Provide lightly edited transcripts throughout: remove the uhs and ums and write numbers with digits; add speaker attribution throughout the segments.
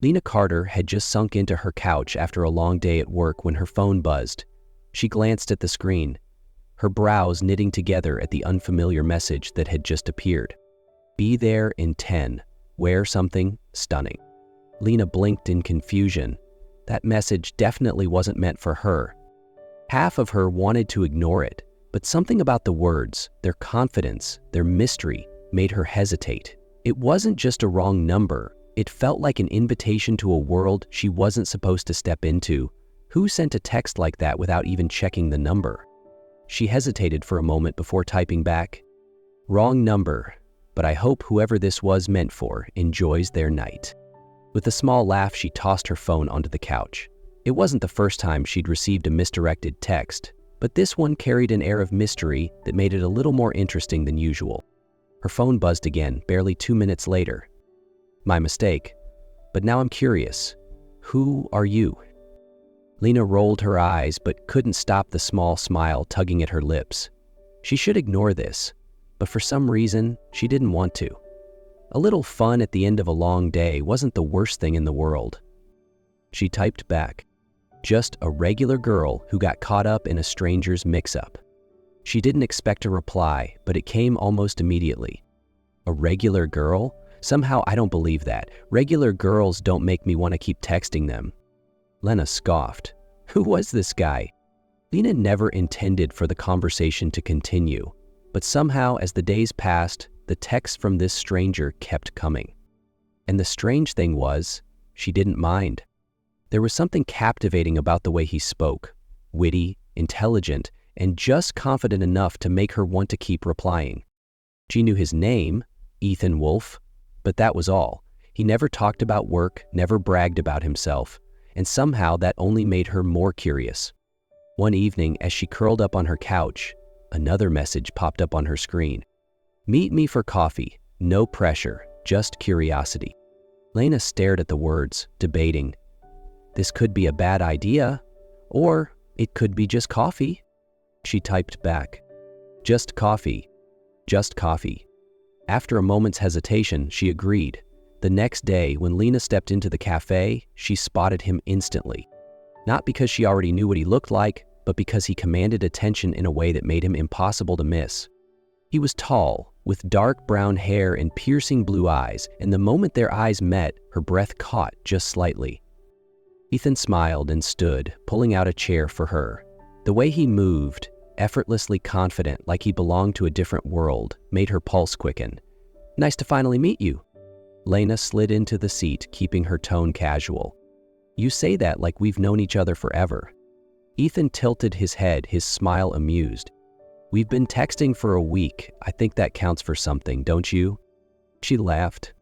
Speaker 1: Lena Carter had just sunk into her couch after a long day at work when her phone buzzed. She glanced at the screen, her brows knitting together at the unfamiliar message that had just appeared. Be there in 10. Wear something stunning. Lena blinked in confusion. That message definitely wasn't meant for her. Half of her wanted to ignore it, but something about the words, their confidence, their mystery, made her hesitate. It wasn't just a wrong number. It felt like an invitation to a world she wasn't supposed to step into. Who sent a text like that without even checking the number? She hesitated for a moment before typing back, "Wrong number, but I hope whoever this was meant for enjoys their night." With a small laugh, she tossed her phone onto the couch. It wasn't the first time she'd received a misdirected text, but this one carried an air of mystery that made it a little more interesting than usual. Her phone buzzed again, barely 2 minutes later. My mistake, but now I'm curious. Who are you? Lena rolled her eyes but couldn't stop the small smile tugging at her lips. She should ignore this, but for some reason, she didn't want to. A little fun at the end of a long day wasn't the worst thing in the world. She typed back, "Just a regular girl who got caught up in a stranger's mix-up." She didn't expect a reply, but it came almost immediately. A regular girl? Somehow I don't believe that. Regular girls don't make me want to keep texting them. Lena scoffed. Who was this guy? Lena never intended for the conversation to continue, but somehow as the days passed, the texts from this stranger kept coming. And the strange thing was, she didn't mind. There was something captivating about the way he spoke, witty, intelligent, and just confident enough to make her want to keep replying. She knew his name, Ethan Wolfe, but that was all. He never talked about work, never bragged about himself, and somehow that only made her more curious. One evening, as she curled up on her couch, another message popped up on her screen. "Meet me for coffee. No pressure, just curiosity." Lena stared at the words, debating. This could be a bad idea, or it could be just coffee. She typed back, "Just coffee, just coffee." After a moment's hesitation, she agreed. The next day, when Lena stepped into the cafe, she spotted him instantly. Not because she already knew what he looked like, but because he commanded attention in a way that made him impossible to miss. He was tall, with dark brown hair and piercing blue eyes, and the moment their eyes met, her breath caught just slightly. Ethan smiled and stood, pulling out a chair for her. The way he moved, effortlessly confident like he belonged to a different world, made her pulse quicken. "Nice to finally meet you." Lena slid into the seat, keeping her tone casual. "You say that like we've known each other forever." Ethan tilted his head, his smile amused. "We've been texting for a week. I think that counts for something, don't you?" She laughed.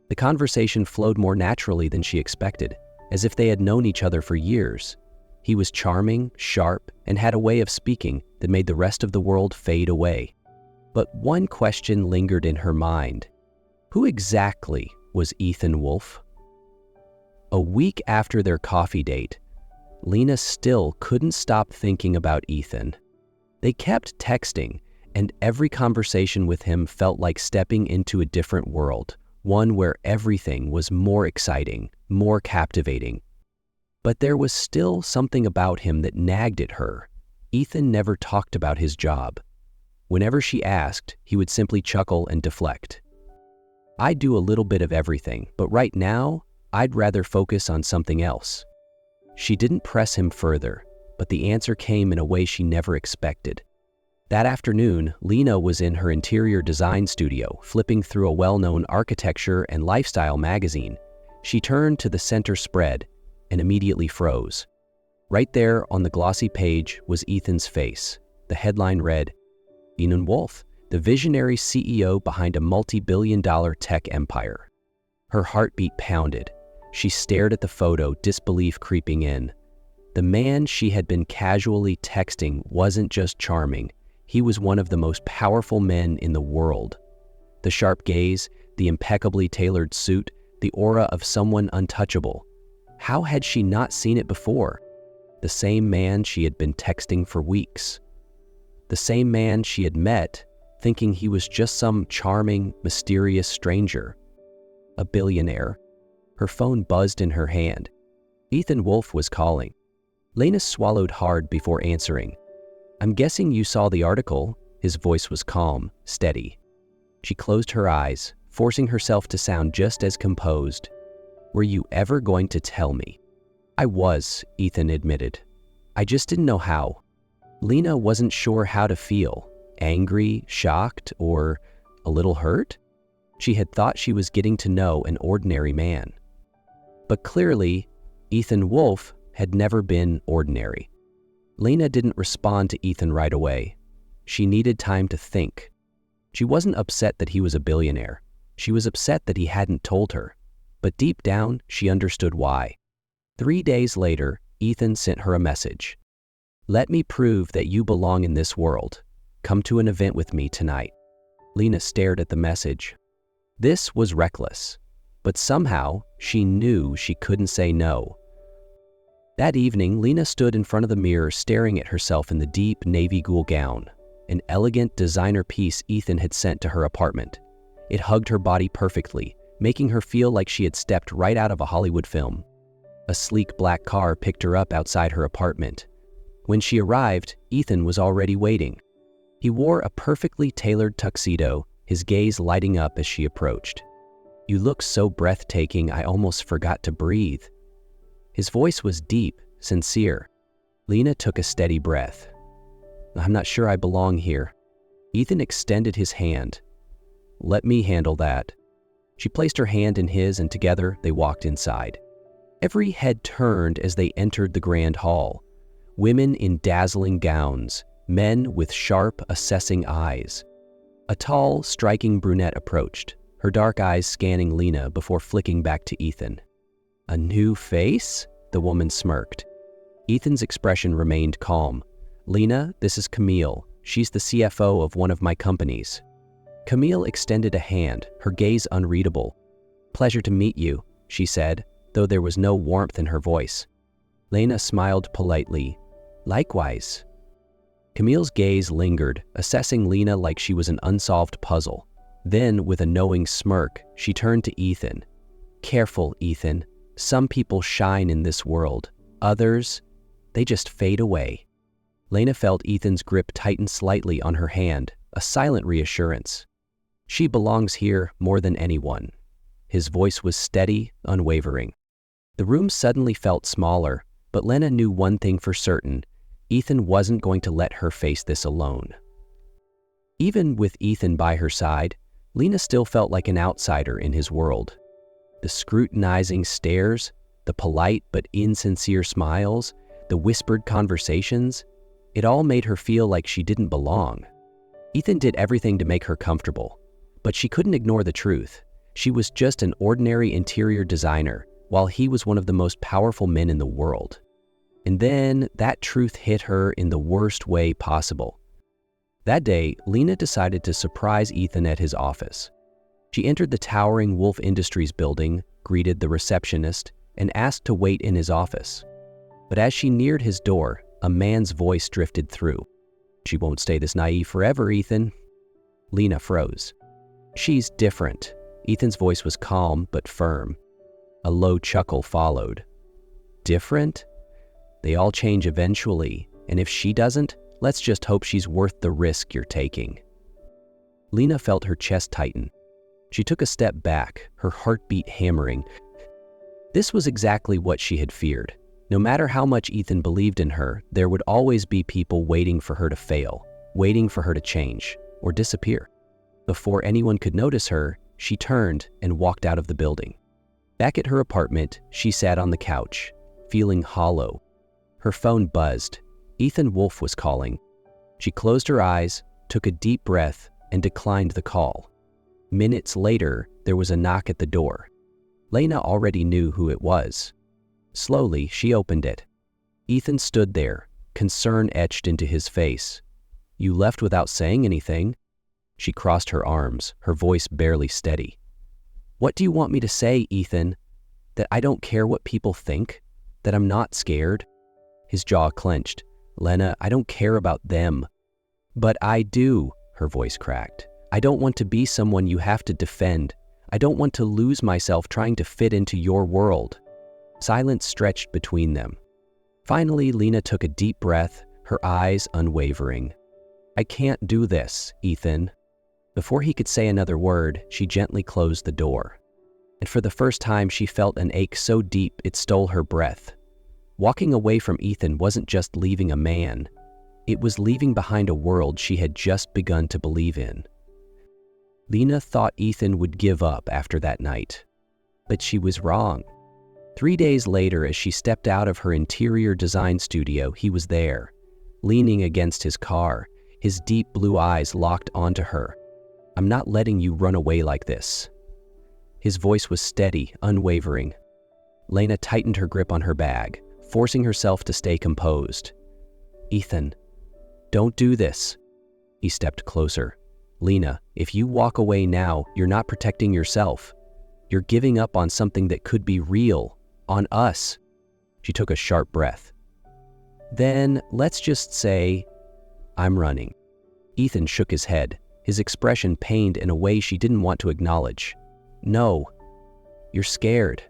Speaker 1: The conversation flowed more naturally than she expected, as if they had known each other for years. He was charming, sharp, and had a way of speaking that made the rest of the world fade away. But one question lingered in her mind. Who exactly was Ethan Wolfe? A week after their coffee date, Lena still couldn't stop thinking about Ethan. They kept texting, and every conversation with him felt like stepping into a different world, one where everything was more exciting, more captivating. But there was still something about him that nagged at her. Ethan never talked about his job. Whenever she asked, he would simply chuckle and deflect. "I do a little bit of everything, but right now, I'd rather focus on something else." She didn't press him further, but the answer came in a way she never expected. That afternoon, Lena was in her interior design studio, flipping through a well-known architecture and lifestyle magazine. She turned to the center spread and immediately froze. Right there on the glossy page was Ethan's face. The headline read, "Ethan Wolfe, the visionary CEO behind a multi-billion-dollar tech empire." Her heartbeat pounded. She stared at the photo, disbelief creeping in. The man she had been casually texting wasn't just charming. He was one of the most powerful men in the world. The sharp gaze, the impeccably tailored suit, the aura of someone untouchable. How had she not seen it before? The same man she had been texting for weeks. The same man she had met, thinking he was just some charming, mysterious stranger. A billionaire. Her phone buzzed in her hand. Ethan Wolfe was calling. Lena swallowed hard before answering. "I'm guessing you saw the article." His voice was calm, steady. She closed her eyes, forcing herself to sound just as composed. "Were you ever going to tell me?" "I was," Ethan admitted. "I just didn't know how." Lena wasn't sure how to feel, angry, shocked, or a little hurt. She had thought she was getting to know an ordinary man. But clearly, Ethan Wolfe had never been ordinary. Lena didn't respond to Ethan right away. She needed time to think. She wasn't upset that he was a billionaire. She was upset that he hadn't told her. But deep down, she understood why. 3 days later, Ethan sent her a message. "Let me prove that you belong in this world. Come to an event with me tonight." Lena stared at the message. This was reckless, but somehow she knew she couldn't say no. That evening, Lena stood in front of the mirror staring at herself in the deep navy ghoul gown, an elegant designer piece Ethan had sent to her apartment. It hugged her body perfectly, making her feel like she had stepped right out of a Hollywood film. A sleek black car picked her up outside her apartment. When she arrived, Ethan was already waiting. He wore a perfectly tailored tuxedo, his gaze lighting up as she approached. "You look so breathtaking, I almost forgot to breathe." His voice was deep, sincere. Lena took a steady breath. "I'm not sure I belong here." Ethan extended his hand. "Let me handle that." She placed her hand in his, and together they walked inside. Every head turned as they entered the grand hall. Women in dazzling gowns, men with sharp, assessing eyes. A tall, striking brunette approached, her dark eyes scanning Lena before flicking back to Ethan. "A new face?" the woman smirked. Ethan's expression remained calm. "Lena, this is Camille. She's the CFO of one of my companies." Camille extended a hand, her gaze unreadable. "Pleasure to meet you," she said, though there was no warmth in her voice. Lena smiled politely. "Likewise." Camille's gaze lingered, assessing Lena like she was an unsolved puzzle. Then, with a knowing smirk, she turned to Ethan. "Careful, Ethan. Some people shine in this world. Others, they just fade away." Lena felt Ethan's grip tighten slightly on her hand, a silent reassurance. "She belongs here more than anyone." His voice was steady, unwavering. The room suddenly felt smaller, but Lena knew one thing for certain. Ethan wasn't going to let her face this alone. Even with Ethan by her side, Lena still felt like an outsider in his world. The scrutinizing stares, the polite but insincere smiles, the whispered conversations, it all made her feel like she didn't belong. Ethan did everything to make her comfortable, but she couldn't ignore the truth. She was just an ordinary interior designer, while he was one of the most powerful men in the world. And then that truth hit her in the worst way possible. That day, Lena decided to surprise Ethan at his office. She entered the towering Wolfe Industries building, greeted the receptionist, and asked to wait in his office. But as she neared his door, a man's voice drifted through. "She won't stay this naive forever, Ethan." Lena froze. "She's different." Ethan's voice was calm but firm. A low chuckle followed. "Different? They all change eventually, and if she doesn't, let's just hope she's worth the risk you're taking." Lena felt her chest tighten. She took a step back, her heartbeat hammering. This was exactly what she had feared. No matter how much Ethan believed in her, there would always be people waiting for her to fail, waiting for her to change, or disappear. Before anyone could notice her, she turned and walked out of the building. Back at her apartment, she sat on the couch, feeling hollow. Her phone buzzed. Ethan Wolfe was calling. She closed her eyes, took a deep breath, and declined the call. Minutes later, there was a knock at the door. Lena already knew who it was. Slowly, she opened it. Ethan stood there, concern etched into his face. "You left without saying anything." She crossed her arms, her voice barely steady. "What do you want me to say, Ethan? That I don't care what people think? That I'm not scared?" His jaw clenched. "Lena, I don't care about them." "But I do," her voice cracked. "I don't want to be someone you have to defend. I don't want to lose myself trying to fit into your world." Silence stretched between them. Finally, Lena took a deep breath, her eyes unwavering. "I can't do this, Ethan." Before he could say another word, she gently closed the door. And for the first time, she felt an ache so deep it stole her breath. Walking away from Ethan wasn't just leaving a man. It was leaving behind a world she had just begun to believe in. Lena thought Ethan would give up after that night. But she was wrong. 3 days later, as she stepped out of her interior design studio, he was there, leaning against his car, his deep blue eyes locked onto her. "I'm not letting you run away like this." His voice was steady, unwavering. Lena tightened her grip on her bag, forcing herself to stay composed. "Ethan, don't do this." He stepped closer. "Lena, if you walk away now, you're not protecting yourself. You're giving up on something that could be real, on us." She took a sharp breath. "Then let's just say, I'm running." Ethan shook his head, his expression pained in a way she didn't want to acknowledge. "No, you're scared."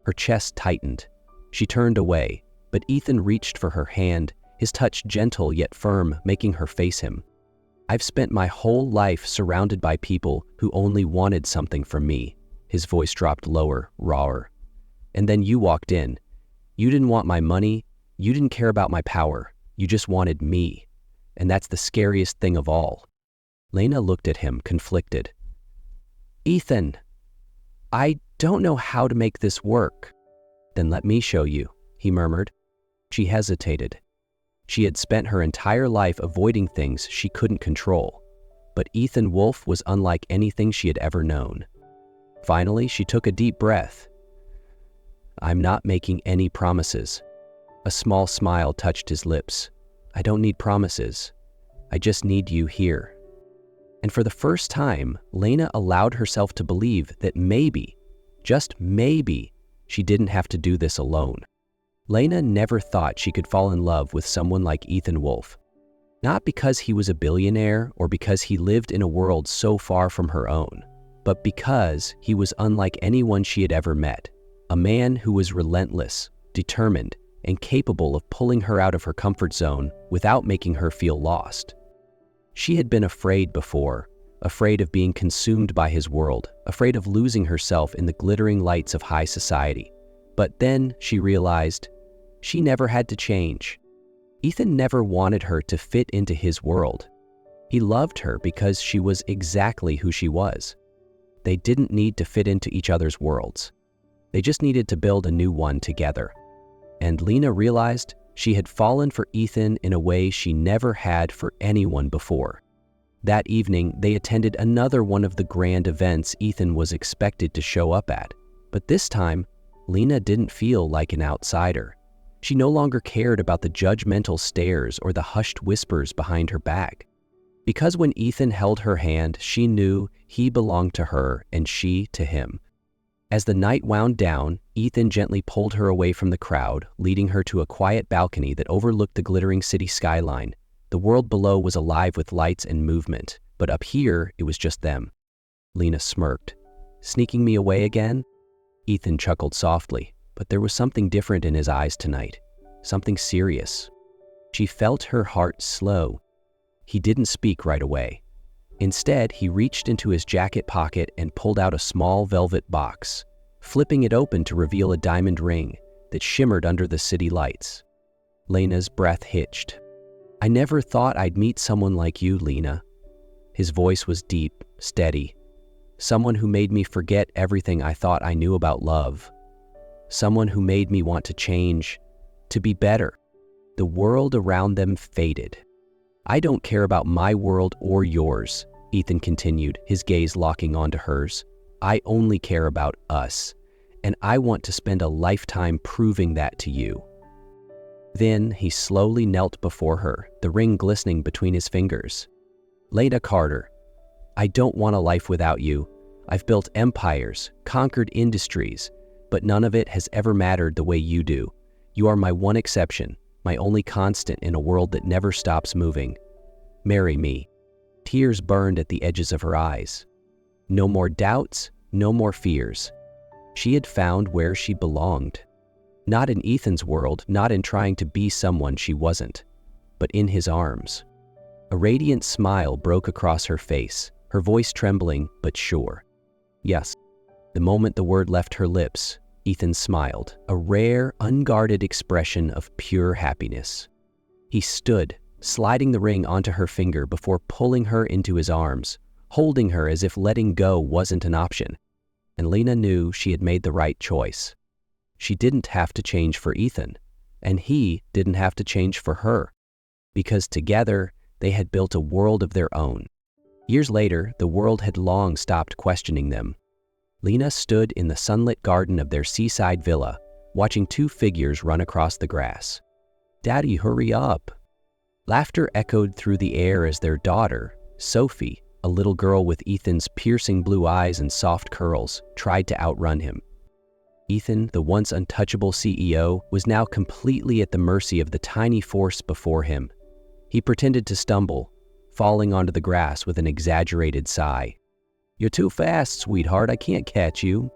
Speaker 1: Her chest tightened. She turned away, but Ethan reached for her hand, his touch gentle yet firm, making her face him. "I've spent my whole life surrounded by people who only wanted something from me." His voice dropped lower, rawer. "And then you walked in. You didn't want my money. You didn't care about my power. You just wanted me. And that's the scariest thing of all." Lena looked at him, conflicted. "Ethan, I don't know how to make this work." "Then let me show you," he murmured. She hesitated. She had spent her entire life avoiding things she couldn't control. But Ethan Wolfe was unlike anything she had ever known. Finally, she took a deep breath. "I'm not making any promises." A small smile touched his lips. "I don't need promises. I just need you here." And for the first time, Lena allowed herself to believe that maybe, just maybe, she didn't have to do this alone. Lena never thought she could fall in love with someone like Ethan Wolfe. Not because he was a billionaire or because he lived in a world so far from her own, but because he was unlike anyone she had ever met. A man who was relentless, determined, and capable of pulling her out of her comfort zone without making her feel lost. She had been afraid before, afraid of being consumed by his world, afraid of losing herself in the glittering lights of high society. But then she realized she never had to change. Ethan never wanted her to fit into his world. He loved her because she was exactly who she was. They didn't need to fit into each other's worlds. They just needed to build a new one together. And Lena realized she had fallen for Ethan in a way she never had for anyone before. That evening, they attended another one of the grand events Ethan was expected to show up at. But this time, Lena didn't feel like an outsider. She no longer cared about the judgmental stares or the hushed whispers behind her back. Because when Ethan held her hand, she knew he belonged to her and she to him. As the night wound down, Ethan gently pulled her away from the crowd, leading her to a quiet balcony that overlooked the glittering city skyline. The world below was alive with lights and movement, but up here, it was just them. Lena smirked. "Sneaking me away again?" Ethan chuckled softly, but there was something different in his eyes tonight, something serious. She felt her heart slow. He didn't speak right away. Instead, he reached into his jacket pocket and pulled out a small velvet box, flipping it open to reveal a diamond ring that shimmered under the city lights. Lena's breath hitched. "I never thought I'd meet someone like you, Lena." His voice was deep, steady. "Someone who made me forget everything I thought I knew about love. Someone who made me want to change, to be better." The world around them faded. "I don't care about my world or yours," Ethan continued, his gaze locking onto hers. "I only care about us, and I want to spend a lifetime proving that to you." Then he slowly knelt before her, the ring glistening between his fingers. "Lena Carter, I don't want a life without you. I've built empires, conquered industries, but none of it has ever mattered the way you do. You are my one exception, my only constant in a world that never stops moving. Marry me." Tears burned at the edges of her eyes. "No more doubts, no more fears. She had found where she belonged. Not in Ethan's world, not in trying to be someone she wasn't, but in his arms. A radiant smile broke across her face, her voice trembling but sure. Yes. The moment the word left her lips, Ethan smiled, a rare, unguarded expression of pure happiness. He stood, sliding the ring onto her finger before pulling her into his arms, holding her as if letting go wasn't an option. And Lena knew she had made the right choice. She didn't have to change for Ethan, and he didn't have to change for her, because together they had built a world of their own. Years later, the world had long stopped questioning them. Lena stood in the sunlit garden of their seaside villa, watching two figures run across the grass. "Daddy, hurry up!" Laughter echoed through the air as their daughter, Sophie, a little girl with Ethan's piercing blue eyes and soft curls, tried to outrun him. Ethan, the once untouchable CEO, was now completely at the mercy of the tiny force before him. He pretended to stumble, falling onto the grass with an exaggerated sigh. "You're too fast, sweetheart, I can't catch you."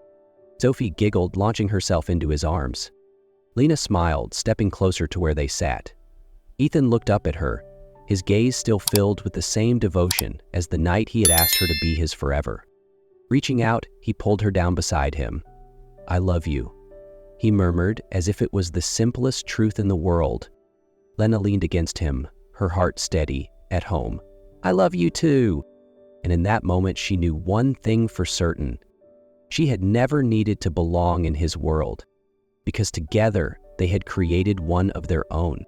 Speaker 1: Sophie giggled, launching herself into his arms. Lena smiled, stepping closer to where they sat. Ethan looked up at her, his gaze still filled with the same devotion as the night he had asked her to be his forever. Reaching out, he pulled her down beside him. "I love you," he murmured as if it was the simplest truth in the world. Lena leaned against him, her heart steady, at home. "I love you too." And in that moment, she knew one thing for certain. She had never needed to belong in his world, because together they had created one of their own.